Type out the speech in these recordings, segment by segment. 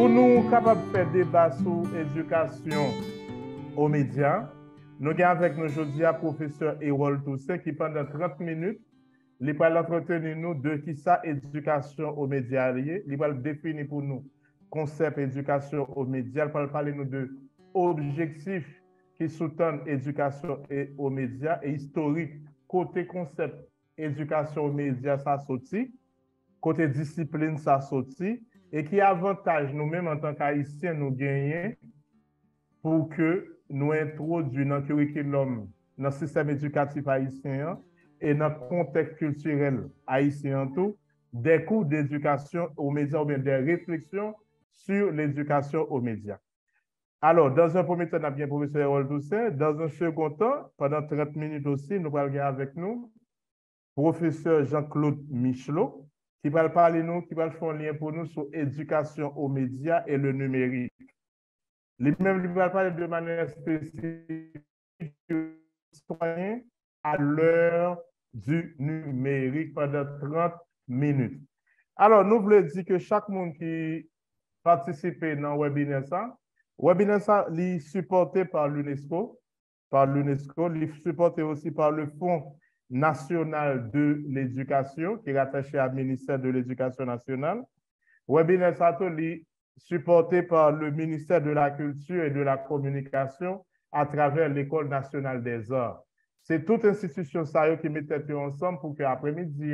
Pour nous capables de faire débat sur l'éducation aux médias, nous avons avec nous aujourd'hui le professeur Erol Toussaint qui pendant 30 minutes, il va entretenir nous de qui ça éducation aux médias liés, il va définir pour nous concept éducation aux médias, il va parler nous de objectifs qui sous-tendent éducation aux médias et historique côté concept éducation aux médias ça sorti, côté discipline ça sorti et qui avantage nous-mêmes en tant qu'haïtiens nous gagner pour que nous introduisons dans le curriculum, dans le système éducatif haïtien et dans le contexte culturel haïtien tout, des cours d'éducation aux médias ou bien des réflexions sur l'éducation aux médias. Alors, dans un premier temps, nous avons bien le professeur Erol Toussaint. Dans un second temps, pendant 30 minutes aussi, nous allons regarder avec nous professeur Jean-Claude Michelot, qui va parler nous, qui va faire un lien pour nous sur l'éducation aux médias et le numérique. Lui-même, il va parler de manière spécifique citoyen à l'heure du numérique pendant 30 minutes. Alors, nous voulons dire que chaque monde qui participe dans le webinaire, est supporté par l'UNESCO, il est supporté aussi par le Fonds national de l'éducation, qui est rattaché au ministère de l'Éducation nationale. Webinaire est supporté par le ministère de la Culture et de la Communication à travers l'École nationale des arts. C'est toute institution qui met ensemble pour qu'après-midi,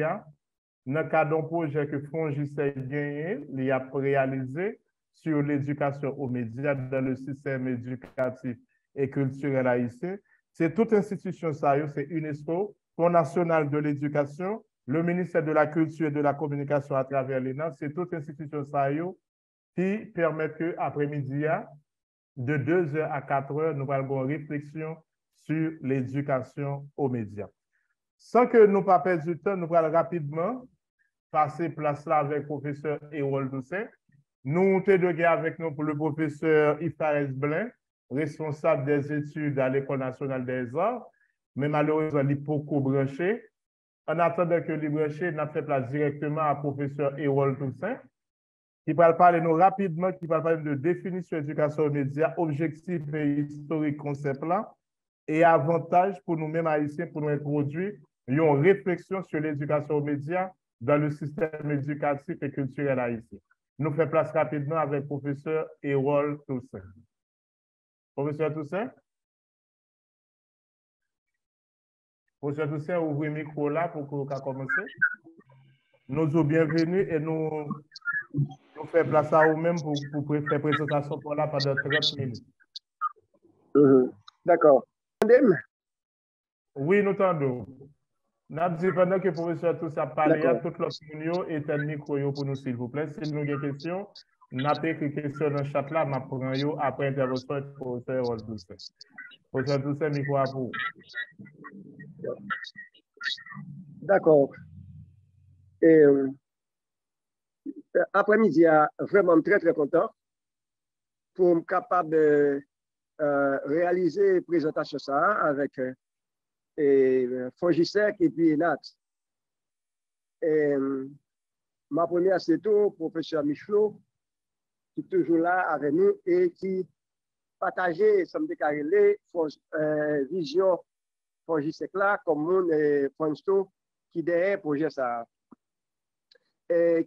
dans le cadre d'un projet que Frongis a gagné, il a réalisé sur l'éducation aux médias dans le système éducatif et culturel haïtien. C'est toute institution c'est UNESCO, Fonds national de l'éducation, le ministère de la Culture et de la Communication à travers l'ENA, c'est toute institution qui permet qu'après-midi, de 2h à 4h, nous allons une réflexion sur l'éducation aux médias. Sans que nous ne perdons du temps, nous allons rapidement passer place là avec le professeur Erol Toussaint. Nous sommes avec nous pour le professeur Ifares Blin, responsable des études à l'École nationale des arts, mais malheureusement, il est beaucoup branché. En attendant que il branché, nous fait place directement à professeur Erol Toussaint, qui va parler nous rapidement, qui va parler de définition d'éducation aux médias, objectifs et historiques concept là, et avantages pour nous-mêmes haïtiens pour nous introduire une réflexion sur l'éducation aux médias dans le système éducatif et culturel haïtien. Nous faisons place rapidement avec le professeur Erol Toussaint. Professeur Toussaint? Professeur Toussaint, ouvrez le micro là pour qu'on commencer. Nous sommes bienvenus et nous faisons place à vous-même pour faire présentation pour là pendant 30 minutes. D'accord. Oui, nous t'entendons. Nous avons pendant que le professeur Toussaint parle, tout l'opinion est un micro pour nous, s'il vous plaît. Si nous avons des questions, nous avons écrit des questions dans le chat là, je prends après intervention du professeur Erol Toussaint. Professeur Toussaint, micro à vous. D'accord. Et après-midi, vraiment très, très content pour être capable de réaliser la présentation ça avec Fongisec et puis Nat. Et ma première, c'est tout, professeur Michelot, qui est toujours là avec nous et qui partageait, ça me déclaré, vision Fongisec là, comme mon Fonsto, qui derrière le projet ça.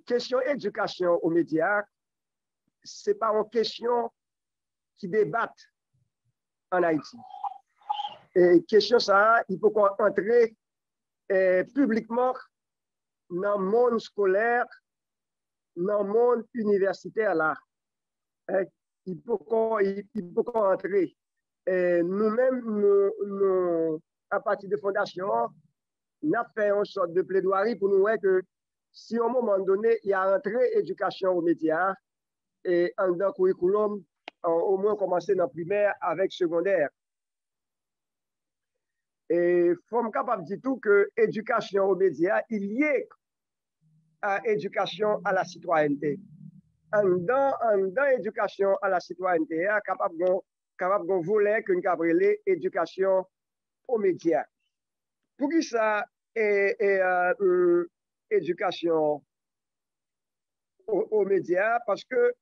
Question éducation aux médias, ce n'est pas une question qui débatte en Haïti. Et question ça, il faut qu'on entre publiquement dans le monde scolaire, dans le monde universitaire là. Il faut qu'on entre. Nous-mêmes, à partir de fondation, nous avons fait une sorte de plaidoirie pour nous voir que si à un moment donné, il y a entrée éducation aux médias et en dans le curriculum, au moins commencer dans le primaire avec secondaire. Et il faut être capable de dire tout que éducation aux médias est liée à éducation à la citoyenneté. En dans éducation à la citoyenneté, capable de voler qu'une cabrelée éducation aux médias. Pour qui ça éducation aux médias? Parce que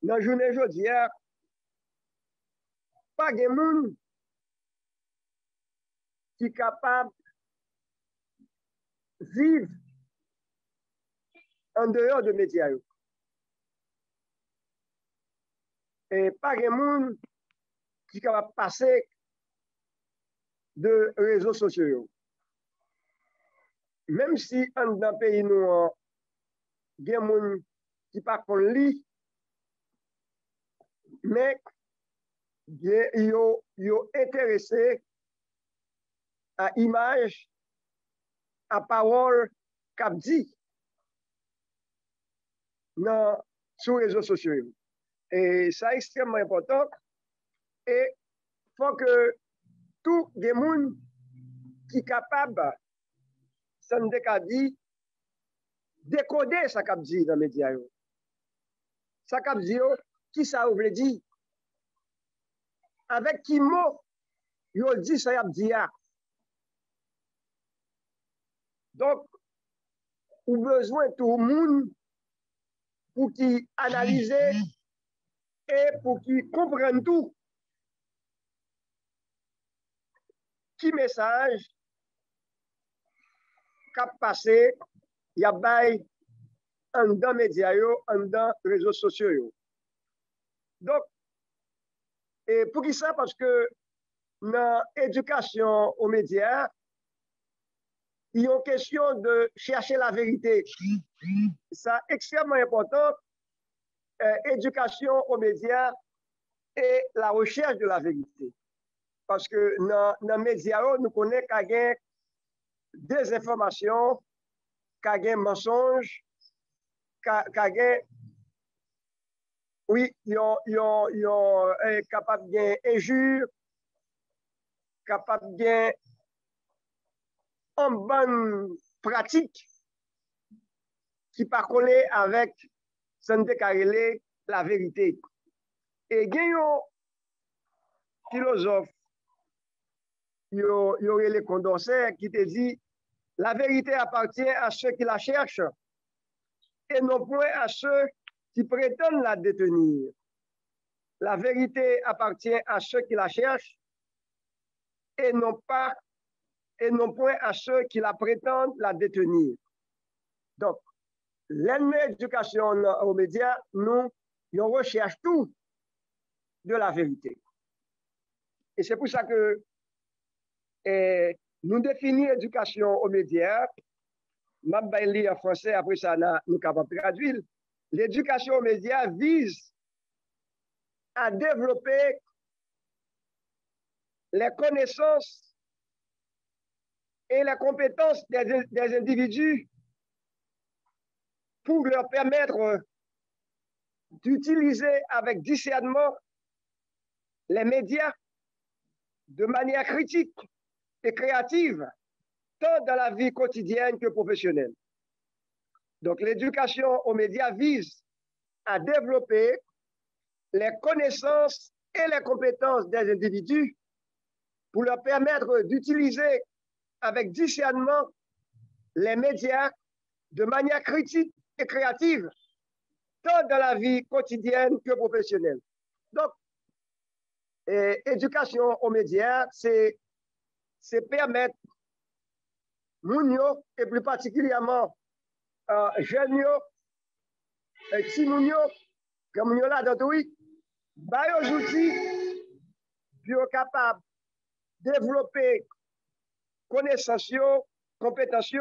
dans la journée aujourd'hui, pas de monde qui est capable de vivre en dehors de médias. Et pas de monde qui est capable de passer de réseaux sociaux. Même si dans le pays, nous, il y a des gens qui ne pas lire, mais ils sont intéressés à l'image, à la parole qu'a dit sur les réseaux sociaux. Et ça est extrêmement important. Et il faut que tout le monde qui est capable, ça nous dit, décoder ce qu'a dit dans les médias. Ça qu'a dit, qui ça veut dire? Avec qui mot, il dit ça qu'a dit. Donc, on a besoin de tout le monde pour qu'il analyse et pour qu'il comprenne tout. Qui message qu'a passé, il y a bail en dans les médias, en dans les réseaux sociaux. Donc, et pour qui ça? Parce que dans l'éducation aux médias, il y a une question de chercher la vérité. C'est extrêmement important, éducation aux médias et la recherche de la vérité. Parce que dans les médias, nous connaissons qu'il y a des informations, qu'il y a des mensonges, qu'il y a, oui, ils sont capables de injures, capables de en bonne pratique qui pas collé avec santé carrelé la vérité. Et il y a un philosophe, il y a les Condorcet qui te dit la vérité appartient à ceux qui la cherchent et non point à ceux qui prétendent la détenir. La vérité appartient à ceux qui la cherchent et non point à ceux qui la prétendent la détenir. Donc, l'éducation aux médias, nous, on recherche tout de la vérité. Et c'est pour ça que nous définissons l'éducation aux médias. Je vais lire en français, après ça, nous sommes capables de traduire. L'éducation aux médias vise à développer les connaissances et les compétences des individus pour leur permettre d'utiliser avec discernement les médias de manière critique et créative, tant dans la vie quotidienne que professionnelle. Donc, l'éducation aux médias vise à développer les connaissances et les compétences des individus pour leur permettre d'utiliser avec discernement les médias de manière critique et créative, tant dans la vie quotidienne que professionnelle. Donc, éducation aux médias, c'est permettre Mounio, et plus particulièrement jeunes, petits Mounio, comme Mounio là dans tout, aux outils pour être capable de développer connaissances, compétences,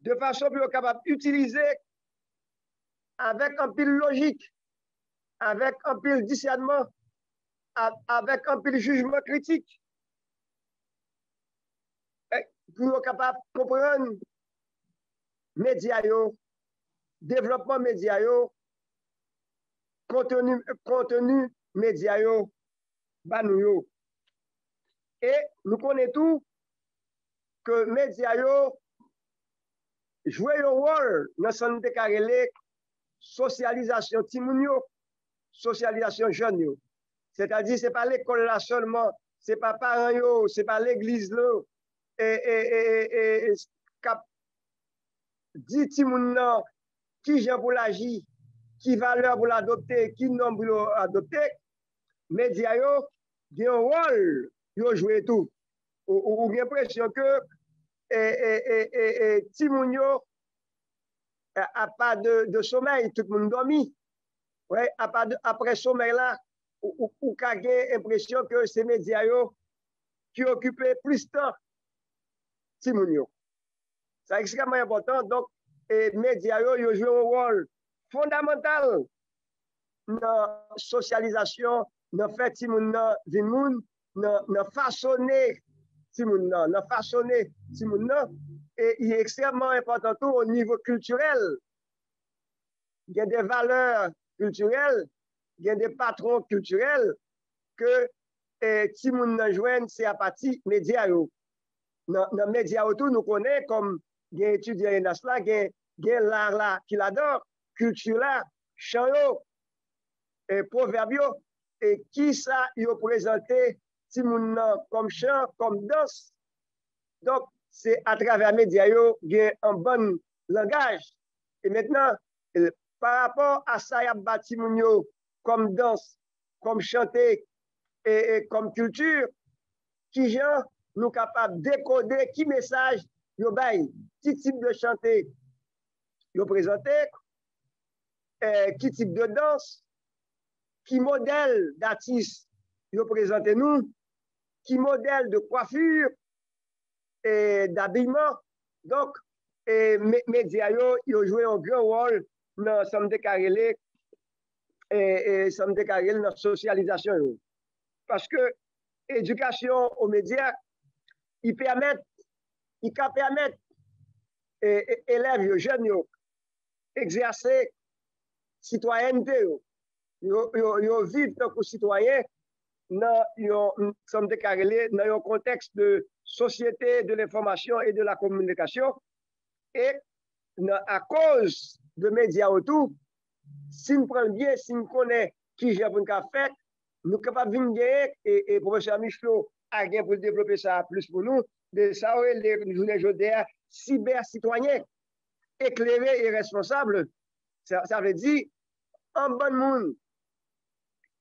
de façon pour être capable d'utiliser avec un pile logique, avec un pile discernement, avec un pile jugement critique, pour être capable de comprendre médias, développement médias, contenu médias, banou. Et nous connaissons tout que médias jouent un rôle dans la santé carrelée, socialisation timounio, socialisation jeune. C'est-à-dire, ce n'est pas l'école là seulement, ce n'est pas parents, ce n'est pas l'église là. Dit timoun qui j'ai pour l'agir, qui valeur pour l'adopter, qui nombre pour l'adopter, médias ont un rôle pour jouer tout. Ou bien l'impression que Timounio a pas de sommeil, tout le monde dormi. Ouais, après sommeil là, ou a l'impression que ces médias qui occupent plus de temps Timounio. C'est extrêmement important. Donc, les médias jouent un rôle fondamental dans la socialisation, dans le fait Timounio vin moun, dans façonner Timounio, dans façonner Timounio. Et il est extrêmement important tout au niveau culturel. Il y a des valeurs culturelles, il y a des patrons culturels que Timounio joignent, c'est à partir des médias. Dans les médias autour, nous connaissons comme des étudiants là, des l'art là qui l'adore, culture là, chant, proverbe, et qui ça y a présenté comme chant, comme danse. Donc, c'est à travers les médias, il y a un bon langage. Et maintenant, par rapport à ça, il y a bâti comme danse, comme chanter et comme culture, qui genre nous capables de décoder qui message yo bay, qui type de chanter yo présenté, qui type de danse, qui modèle d'artiste yo présenté nous, qui modèle de coiffure et d'habillement. Donc, médias yo joué un grand rôle dans Samedi Karélé et Samedi Karélé dans la socialisation. Parce que l'éducation aux médias, il permet élèves jeunes exercer citoyenneté. Ils vivent tant que citoyens dans un contexte de société de l'information et de la communication. Et à cause de médias autour, si nous prenons bien, si nous connaissons qui j'ai pour fait, nous sommes capables de venir et professeur Michelot a bien pour développer ça plus pour nous, de ça, les journées aujourd'hui, cyber-citoyens éclairés et responsables. Ça veut dire un bon monde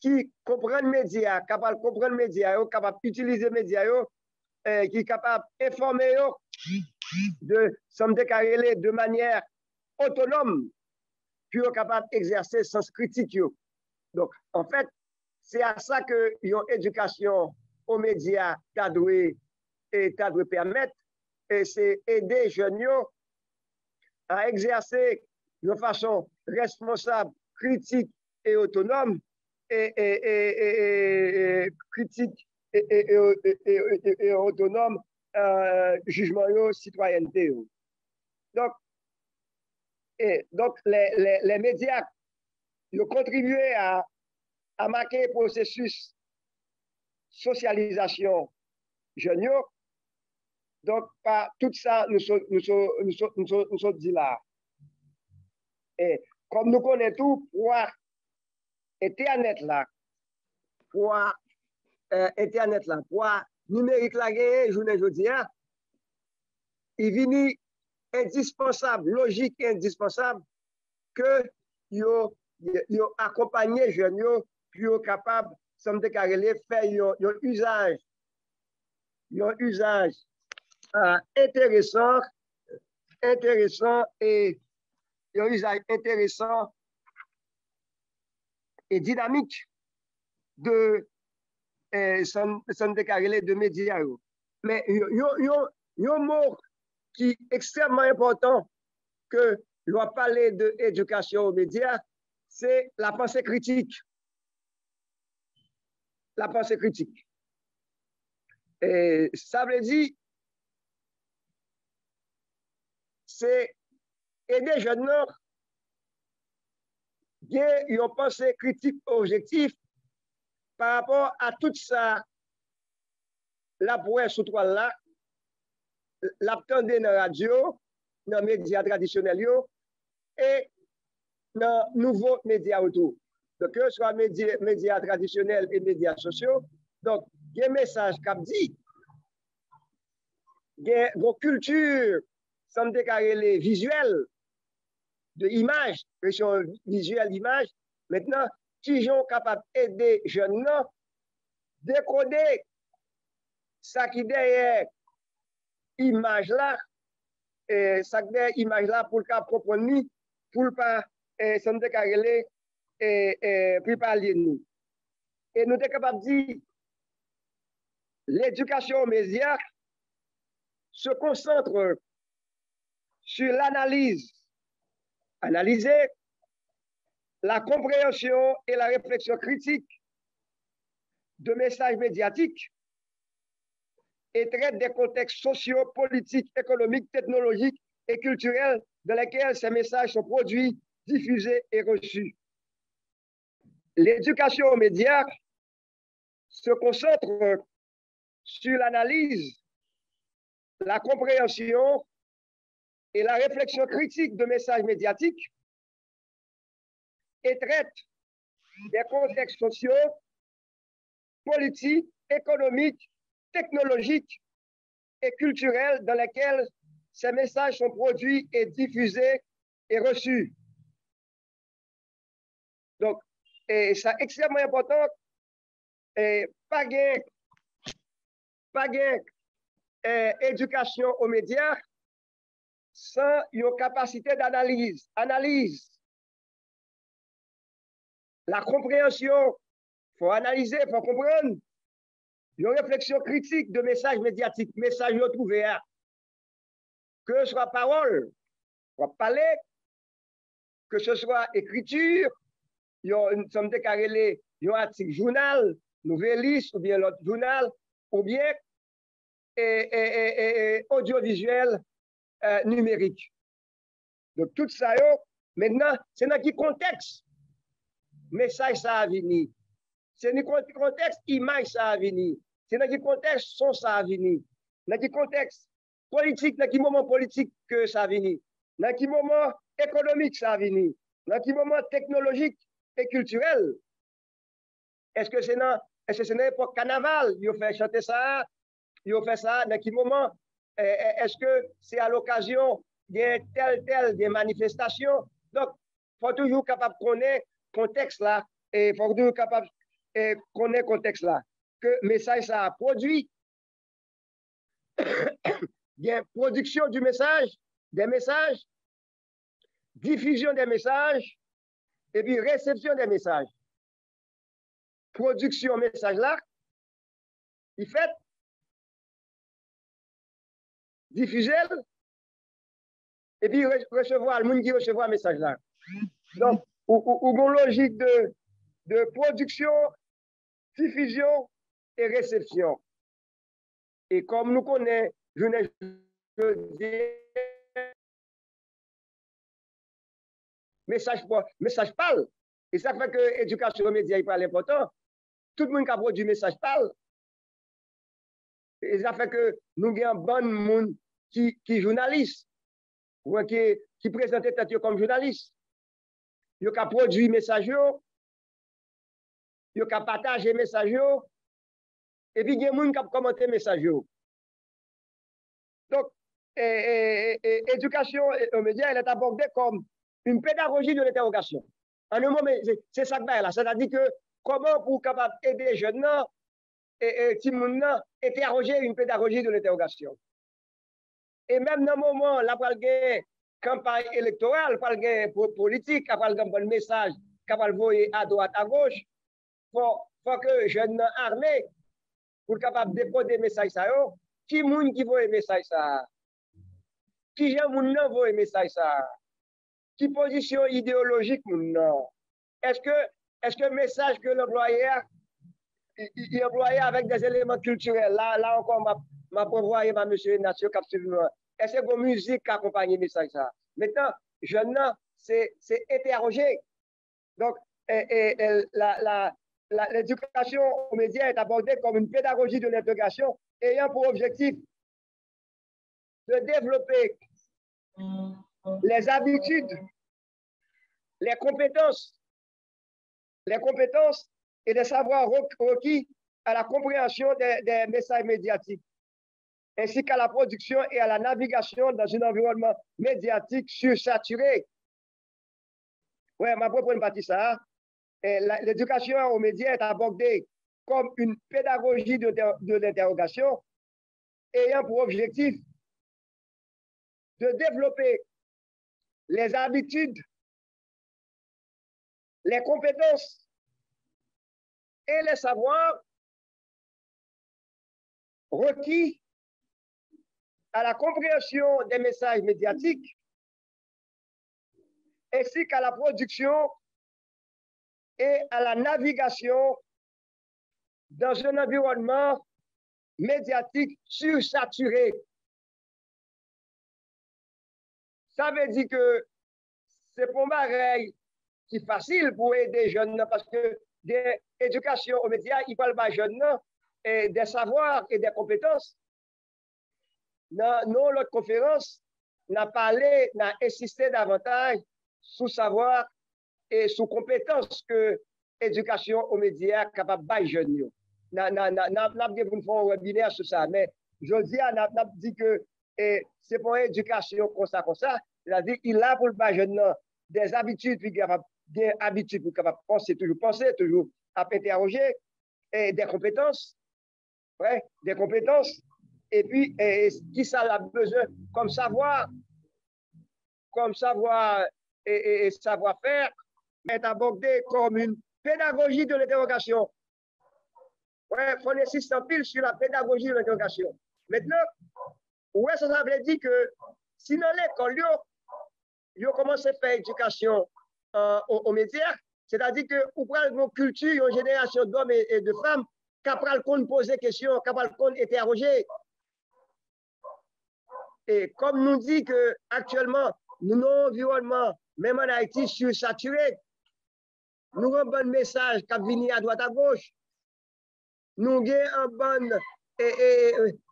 qui comprend les médias, capable de comprendre les médias, capable d'utiliser les médias, qui est capable d'informer de Samedi Karélé de manière autonome, puis capable d'exercer sens critique. Donc, en fait, c'est à ça que l'éducation aux médias t'a dû permettre, et c'est aider les jeunes à exercer de façon responsable, critique et autonome, critique et autonome, jugement citoyenneté. Donc, les médias ont contribué à marquer le processus socialisation jeune. Donc, par tout ça, nous sommes dit là. Et comme nous connaissons tout, pour Internet là, pour Internet là, pour numérique là, journée aujourd'hui, il vient indispensable, logique et indispensable que yo accompagner les jeunes, puis yo capable, Samedi Karélé, faire un usage intéressant et un usage intéressant et dynamique de Samedi Karélé de médias. Mais il y a un mot qui est extrêmement important que l'on va parler d'éducation aux médias, c'est la pensée critique. La pensée critique. Et ça veut dire, c'est aider les jeunes à bien une pensée critique objective par rapport à tout ça, la presse sous toile là, l'attendre dans la radio, dans les médias traditionnels et dans les nouveaux médias autour. Donc, que ce soit médias traditionnels et médias sociaux, donc, il y a un message qui dit, il y a une culture, Samedi Karélé, visuelle, de image, pression visuelle d'image. Maintenant, qui sont capables d'aider les jeunes à décoder ça qui derrière image là, ça qui derrière image là pour le comprendre, pour ne pas s'en décarrer pour parler nous. Et nous sommes capables de dire l'éducation aux médias se concentre sur l'analyse, analyser la compréhension et la réflexion critique de messages médiatiques et traite des contextes sociaux, politiques, économiques, technologiques et culturels dans lesquels ces messages sont produits, diffusés et reçus. L'éducation aux médias se concentre sur l'analyse, la compréhension et la réflexion critique de messages médiatiques et traite des contextes sociaux, politiques, économiques, technologiques et culturels dans lesquels ces messages sont produits et diffusés et reçus. Donc, c'est extrêmement important. Pas éducation aux médias sans une capacité d'analyse. Analyse. La compréhension, il faut analyser, il faut comprendre. Une réflexion critique de messages médiatiques, messages retrouvés, que ce soit parole, soit parler, que ce soit écriture, il y a une somme de carrelé, il y a un article journal, nouvelliste, ou bien l'autre journal, ou bien audiovisuel numérique. Donc tout ça, maintenant, c'est dans quel contexte message ça a venir. C'est dans quel contexte image ça a venir. C'est dans quel contexte son ça a venir. Dans quel contexte politique, dans quel moment politique que ça a venir. Dans quel moment économique ça a venir. Dans quel moment technologique et culturel. Est-ce que c'est dans l'époque carnaval, ils ont fait chanter ça, ils ont fait ça, dans quel moment? Est-ce que c'est à l'occasion de telle des manifestations? Donc, il faut toujours capable de connaître le contexte là, et il faut toujours capable de connaître le contexte là. Que le message ça a produit, il y a production du message, des messages, diffusion des messages, et puis réception des messages. Production message là, il fait diffuser et puis recevoir le monde qui recevoir le message là. Donc, ou une logique de production, diffusion et réception. Et comme nous connaissons, message parle. Et ça fait que l'éducation aux médias est pas important. Tout le monde qui a produit message parle. Et ça fait que nous avons un bon monde qui est journaliste, ou qui présente comme journaliste. Il a produit message, il a partagé message, et puis il y a des gens qui ont commenté message. Donc, éducation aux médias, elle est abordée comme une pédagogie de l'interrogation. En un mot, c'est ça que là. C'est-à-dire que comment pour capable aider les jeunes et interroger une pédagogie de l'interrogation. Et même dans le moment, là, il y a une campagne électorale, il y a une politique, il y a un bon message, il y a envoyer à droite, à gauche, il faut que les jeunes armés, pour capable décoder des messages, qui est qui voit les messages, qui est voit les messages, qui position idéologique, est-ce que le message que l'employeur il employé avec des éléments culturels. Là encore, ma prévoyé ma monsieur Ignacio Capsule. Est-ce que la musique accompagne le message ça? Maintenant, jeune, c'est interrogé. Donc, l'éducation aux médias est abordée comme une pédagogie de l'intégration ayant pour objectif de développer les habitudes, les compétences et des savoirs requis à la compréhension des messages médiatiques, ainsi qu'à la production et à la navigation dans un environnement médiatique sursaturé Ouais, ma propre partie ça. L'éducation aux médias est abordée comme une pédagogie de l'interrogation ayant pour objectif de développer les habitudes, les compétences et les savoirs requis à la compréhension des messages médiatiques ainsi qu'à la production et à la navigation dans un environnement médiatique sursaturé. Ça veut dire que c'est pour pareil qui est facile pour aider les jeunes parce que des éducations aux médias, ils parlent pas jeunes et des savoirs et des compétences. Dans notre conférence, on a parlé, on a insisté davantage sur savoir et sur compétences que l'éducation aux médias est capable de jeunes. On a fait un webinaire sur ça, mais je dis, on a dit que c'est pour l'éducation comme ça, c'est-à-dire qu'il a pour le jeune des habitudes, puis des habitudes pour capable penser, toujours à interroger, et des compétences, ouais, des compétences, et puis qui ça a besoin comme savoir et savoir-faire, est abordé comme une pédagogie de l'interrogation. Ouais, il faut insister en pile sur la pédagogie de l'interrogation. Maintenant, ouais, ça veut dire que si dans l'école, ils ont commencé à faire éducation aux médias, c'est-à-dire que vous prenez une culture, une génération d'hommes et de femmes qui apprennent à poser des questions, qui apprennent à interroger. Et comme nous dit que actuellement, nous avons un environnement, même en Haïti, sursaturé, nous avons un bon message qui vient à droite à gauche. Nous avons un bon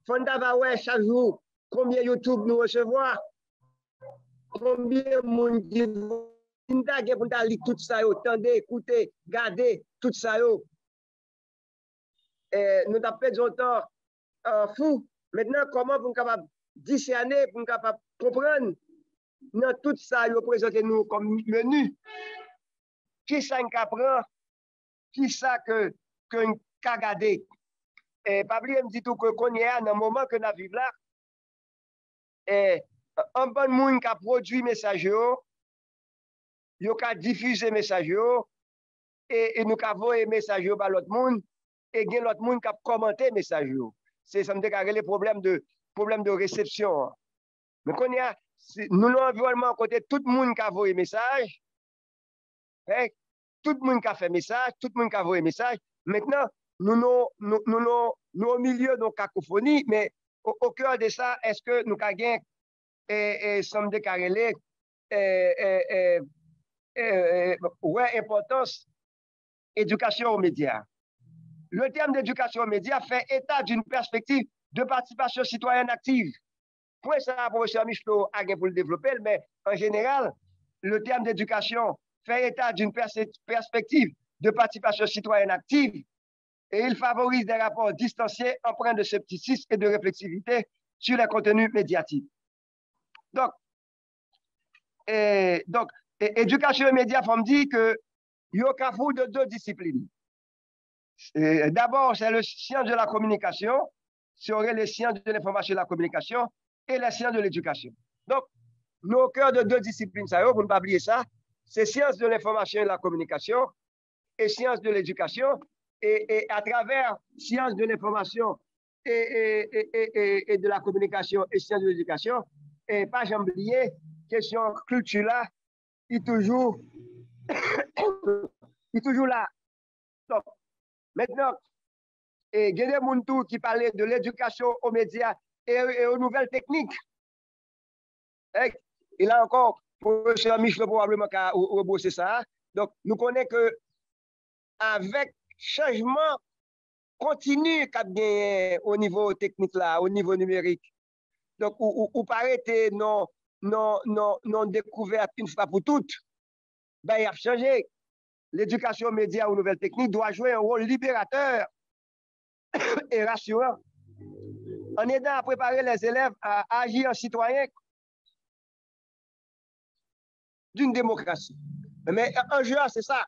fondava chaque jour, combien YouTube nous recevoir, combien de monde qui pour lire tout ça, tendez, écoutez, gardez tout ça. Nous avons fait du temps fou. Maintenant, comment vous êtes capable de discerner, pour capable de comprendre dans tout ça, vous présentez nous comme menu. Qui ça nous apprend, qui ça que nous garder. Et pas oublier me dit tout que qu'on y a dans le moment que nous vivons là, un bon monde qui a produit message yo a diffusé message et nous avons envoyé message par l'autre monde et gen l'autre monde qui a commenté message yo. C'est ça me déclarer les problèmes de réception. Mais qu'on y a nous avons environnement côté tout le monde qui a envoyé message, tout le monde qui a fait message, tout le monde qui a envoyé message. Maintenant nous au milieu de cacophonie, mais au cœur de ça, est-ce que nous avons gagné somme de carrelé ouais, importance éducation aux médias. Le terme d'éducation aux médias fait état d'une perspective de participation citoyenne active. Pour ça, le professeur Michelot a pour le développer, mais en général, le terme d'éducation fait état d'une perspective de participation citoyenne active et il favorise des rapports distanciés empreints de scepticisme et de réflexivité sur les contenus médiatiques. Donc, éducation et médias, il faut me dire que il y a un carrefour de deux disciplines. D'abord, c'est le science de la communication, c'est les sciences de l'information et de la communication, et les sciences de l'éducation. Donc, nous au cœur de deux disciplines, ça, vous ne pas oublier ça, c'est sciences de l'information et de la communication et sciences de l'éducation. Et à travers sciences de l'information et de la communication et sciences de l'éducation, et pas jamais oublier, question culture là, il est toujours là. Donc, maintenant, il y a des gens qui parlaient de l'éducation aux médias et aux nouvelles techniques. Et là encore, professeur Michel probablement a rebossé ça. Donc, nous connaissons que avec changement continu au niveau technique là, au niveau numérique. Donc, ou paraît non découverte une fois pour toutes, ben, il a changé. L'éducation aux médias aux nouvelles techniques doit jouer un rôle libérateur et rassurant en aidant à préparer les élèves à agir en citoyen d'une démocratie. Mais enjeu, c'est ça.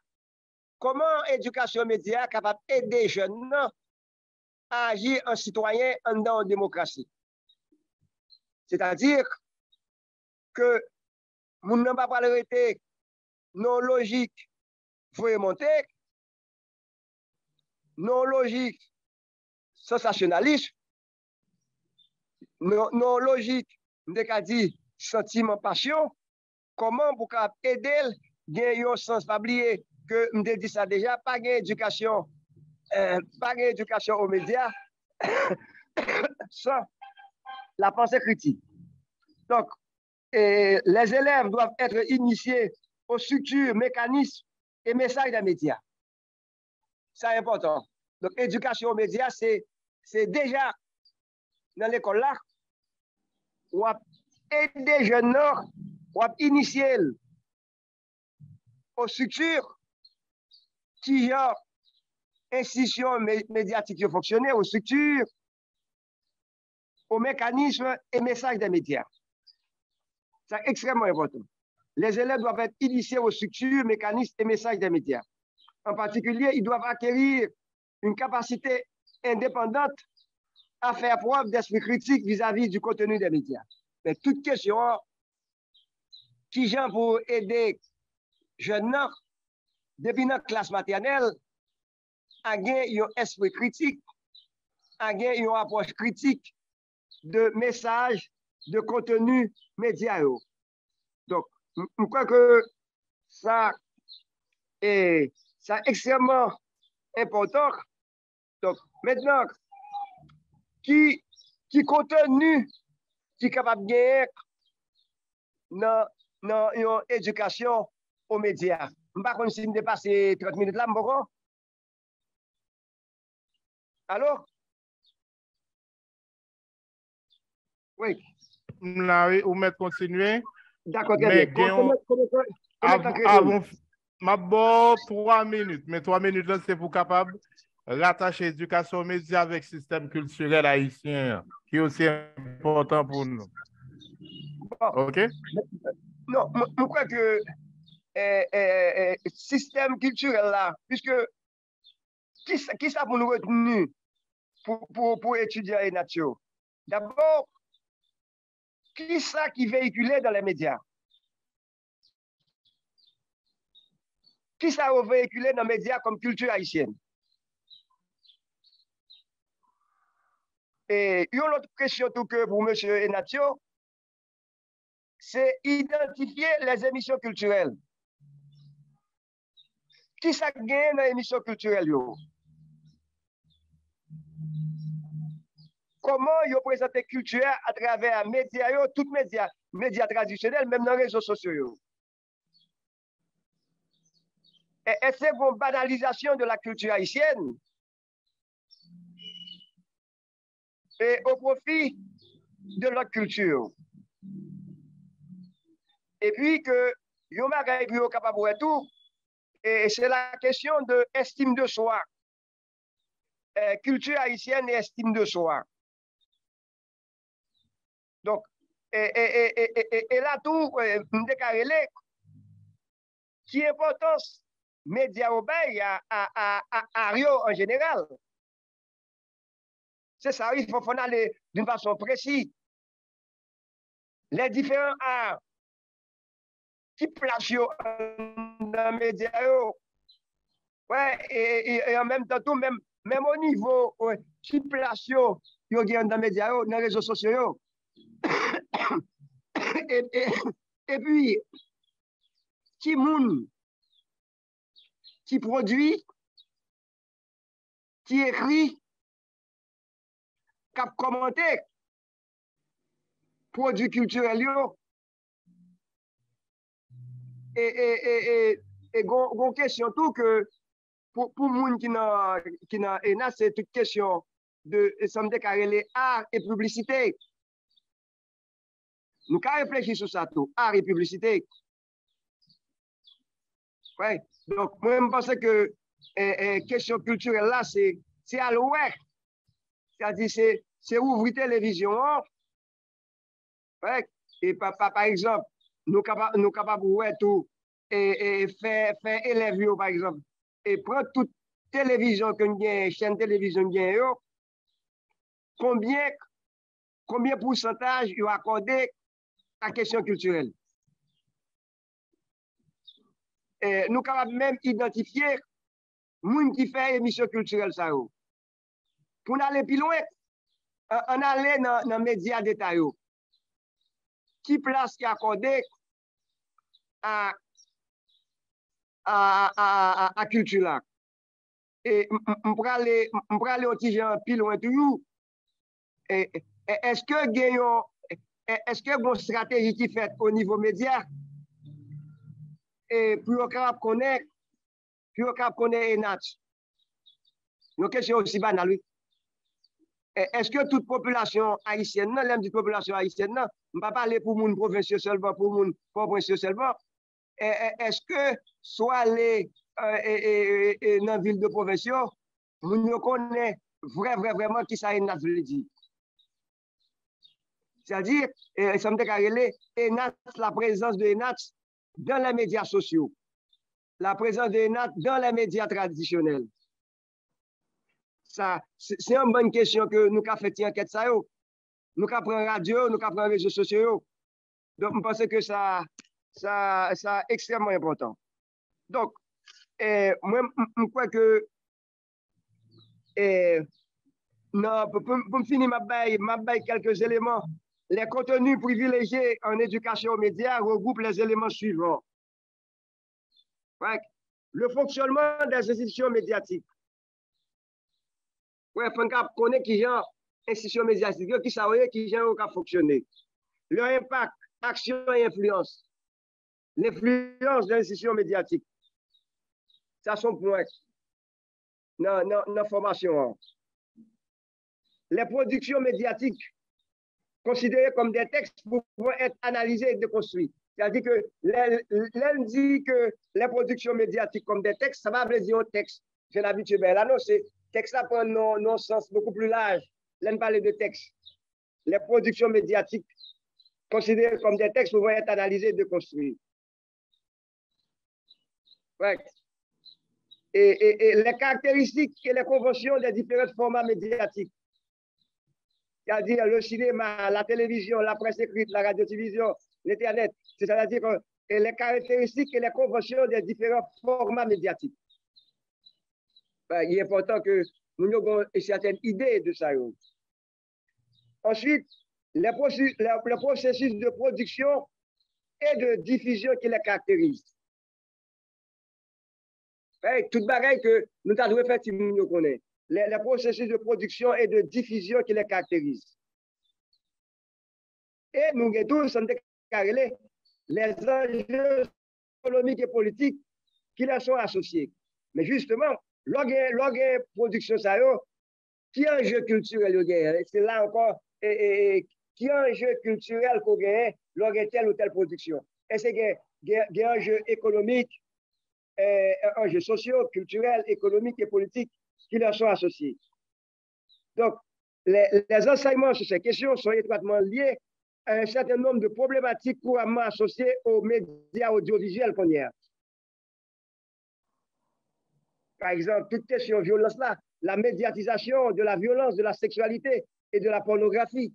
Comment éducation média est capable d'aider les jeunes à agir en citoyen en démocratie? C'est-à-dire que nous n'avons pas arrêter nos logiques faut monter, nos logiques sensationnalistes, nos logiques, on dit, sentiment, passion, comment pour aider gagner un sens, pas oublier que je dit ça déjà, pas d'éducation aux médias sans la pensée critique. Donc, les élèves doivent être initiés aux structures, mécanismes et messages des médias. C'est important. Donc, éducation aux médias, c'est déjà dans l'école là, on va aider les jeunes, on va initier aux structures qui genre institutions médiatiques fonctionner, aux structures, aux mécanismes et messages des médias. C'est extrêmement important. Les élèves doivent être initiés aux structures, mécanismes et messages des médias. En particulier, ils doivent acquérir une capacité indépendante à faire preuve d'esprit critique vis-à-vis du contenu des médias. Mais toute question qui vient pour aider jeunes depuis notre classe maternelle à gagner un esprit critique, à gagner une approche critique de messages, de contenu médias. Donc, je crois que ça est extrêmement important. Donc, maintenant, qui contenu qui est capable de gagner dans une éducation aux médias? Je ne sais pas si je dépasse 30 minutes là, bon. Alors? Oui. Là, ou mettre continuer. D'accord, très bien. Avant, ma bonne 3 minutes, mais 3 minutes là, c'est pour capable rattacher éducation aux médias avec le système culturel haïtien, qui est aussi important pour nous. Bon. OK? Non, je crois que le système culturel là, puisque qui ça pour nous retenir pour étudier les nations? D'abord, qui ça qui véhiculait dans les médias? Qui ça a véhiculé dans les médias comme culture haïtienne? Et une autre question tout que pour M. Enatio, c'est identifier les émissions culturelles. Qui ça gagne dans les émissions culturelles? Comment ils présentent la culture à travers les médias, tous les médias traditionnels, même dans les réseaux sociaux? Et c'est une banalisation de la culture haïtienne et au profit de notre culture. Et puis que Yoma Gaibio capable tout, et c'est la question de estime de soi. Culture haïtienne et estime de soi. Donc, et là tout, qui importance média obéi à Rio en général. C'est ça, il faut aller d'une façon précise. Les différents arts qui placent dans les médias, ouais, et en même temps, tout, même au niveau qui placent dans les médias, dans les réseaux sociaux. et puis, qui moun, qui produit, qui écrit, qui commente, produits culturels, et une question tout que pour moun qui n'a c'est toute question de les art et publicité. Nous avons réfléchi sur ça tout, art et publicité. Ouais. Donc, moi, je pense que question culturelle là, c'est à l'ouest. C'est-à-dire, c'est ouvrir télévision. Ouais. Et par exemple, nous sommes capables de voir tout et fait élève, par exemple, et prend toute télévision que nous chaîne télévision combien pourcentage ils accordé à la question culturelle. Et nous sommes même identifier gens qui fait émission culturelle ça. Pour aller plus loin, on aller dans les médias d'État. Qui place qui accordé à culture là. Et on pourrait aller au petit gens plus loin toujours. Est-ce que une stratégie qui fait au niveau média et pour connaître ENAT? Nos questions aussi banales. Est-ce que toute population haïtienne, l'aime de population haïtienne, on ne va pas parler pour mon provinciaux seulement, pour mon provinciaux seulement. Est-ce que soit les dans la ville de provinciaux, nous connaissons vraiment qui ça ENAT veut dire? C'est-à-dire, ça me déclare la présence de ENAT dans les médias sociaux, la présence de ENAT dans les médias traditionnels. Ça, c'est une bonne question que nous avons fait une enquête. Nous avons pris radio, nous avons pris les réseaux sociaux. Donc, je pense que ça est extrêmement important. Donc, moi, je crois que pour finir, je quelques éléments. Les contenus privilégiés en éducation aux médias regroupent les éléments suivants. Le fonctionnement des institutions médiatiques. Il faut connaître qui genre institutions médiatiques, qui savent qui genre fonctionner. Leur impact, action et influence. L'influence des institutions médiatiques. Ça sont points dans la formation. Les productions médiatiques considérées comme des textes pouvant être analysés et déconstruits. C'est-à-dire que l'un dit que les productions médiatiques comme des textes, ça va dire un texte. J'ai l'habitude, là, non, c'est texte ça prend un sens beaucoup plus large. L'un parle de texte. Les productions médiatiques considérées comme des textes pouvant être analysés et déconstruits. Ouais. Et les caractéristiques et les conventions des différents formats médiatiques. C'est-à-dire le cinéma, la télévision, la presse écrite, la radio-télévision, l'Internet. C'est-à-dire les caractéristiques et les conventions des différents formats médiatiques. Il est important que nous ayons une certaine idée de ça. Ensuite, le processus de production et de diffusion qui les caractérise. Tout bagaille que nous avons fait, si nous connaissons. Les processus de production et de diffusion qui les caractérisent. Et nous avons tous les enjeux économiques et politiques qui leur sont associés. Mais justement, lorsque production, qui est un enjeu culturel? C'est là encore, qui est un enjeu culturel qu'on gagne lorsque telle ou telle production? Est-ce qu'il y a un enjeu économique, un enjeu socio, culturel, économique et politique qui leur sont associés? Donc, les enseignements sur ces questions sont étroitement liés à un certain nombre de problématiques couramment associées aux médias audiovisuels qu'on y a. Par exemple, toute question de violence là, la médiatisation de la violence, de la sexualité et de la pornographie.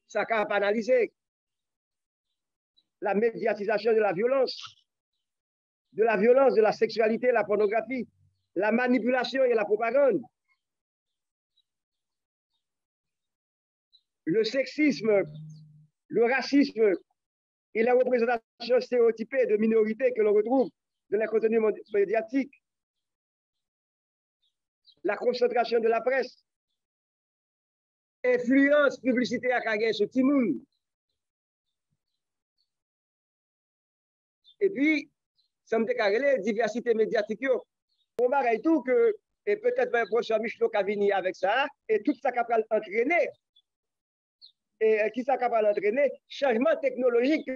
Ça n'a pas analysé. La médiatisation de la violence, de la sexualité et de la pornographie, la manipulation et la propagande. Le sexisme, le racisme et la représentation stéréotypée de minorités que l'on retrouve dans les contenus médiatiques. La concentration de la presse, influence publicitaire à gagner sur Timoun. Et puis, ça me déclare la diversité médiatique. On va tout que, et peut-être un professeur Michelot qui a venu avec ça, et tout ça qui a entraîné. Et qui ça capable d'entraîner changement technologique